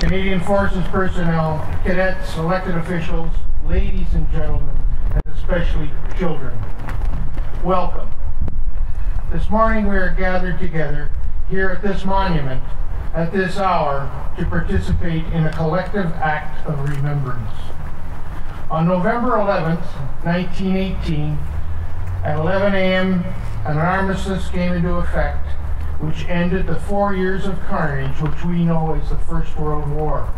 Canadian Forces personnel, cadets, elected officials, ladies and gentlemen, and especially children, welcome. This morning we are gathered together here at this monument at this hour to participate in a collective act of remembrance. On November 11th, 1918, at 11 a.m., an armistice came into effect which ended the 4 years of carnage which we know as the First World War.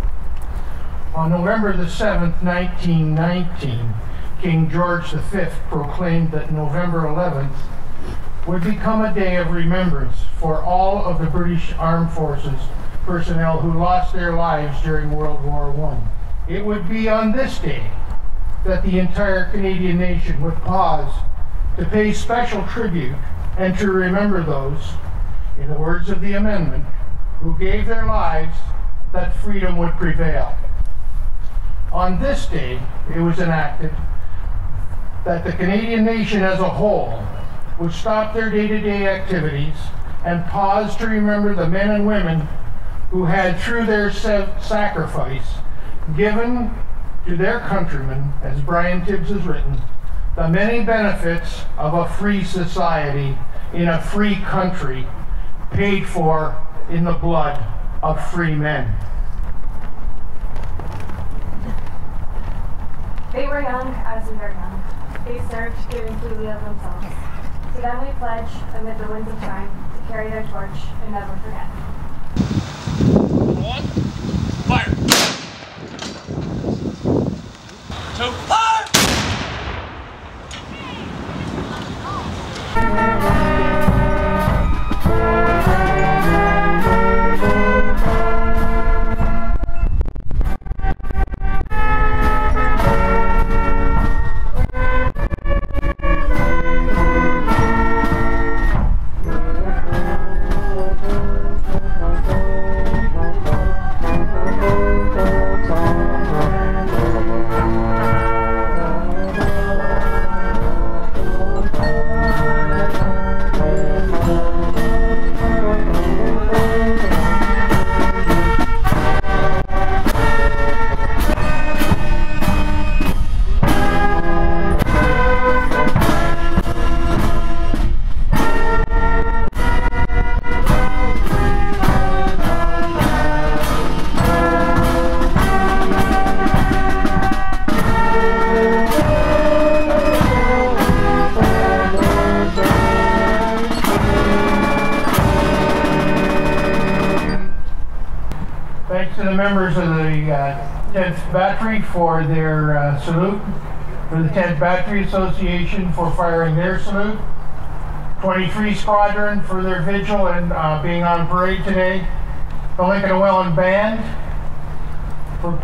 On November the 7th, 1919, King George V proclaimed that November 11th would become a day of remembrance for all of the British Armed Forces personnel who lost their lives during World War I. It would be on this day that the entire Canadian nation would pause to pay special tribute and to remember those, in the words of the amendment, who gave their lives that freedom would prevail. On this day, it was enacted that the Canadian nation as a whole would stop their day-to-day activities and pause to remember the men and women who had, through their sacrifice, given to their countrymen, as Brian Tibbs has written, the many benefits of a free society in a free country, paid for in the blood of free men. They were young as we were young. They served, giving freely of themselves. To them we pledge, amid the winds of time, to carry their torch and never forget. One, fire! Two, fire! Thanks to the members of the 10th Battery for their salute, for the 10th Battery Association for firing their salute, 23 Squadron for their vigil and being on parade today, the Lincoln Welland Band for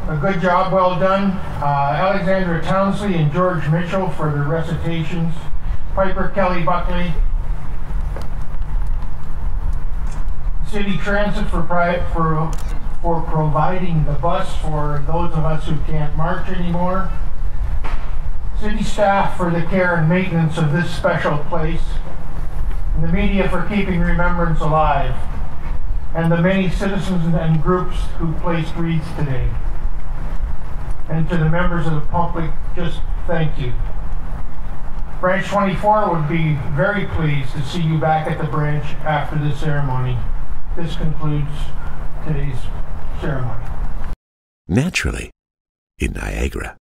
a good job, well done, Alexandra Townsley and George Mitchell for their recitations, Piper Kelly Buckley, City Transit for providing the bus for those of us who can't march anymore. City staff for the care and maintenance of this special place. And the media for keeping Remembrance alive. And the many citizens and groups who placed wreaths today. And to the members of the public, just thank you. Branch 24 would be very pleased to see you back at the branch after the ceremony. This concludes today's ceremony. Naturally, in Niagara.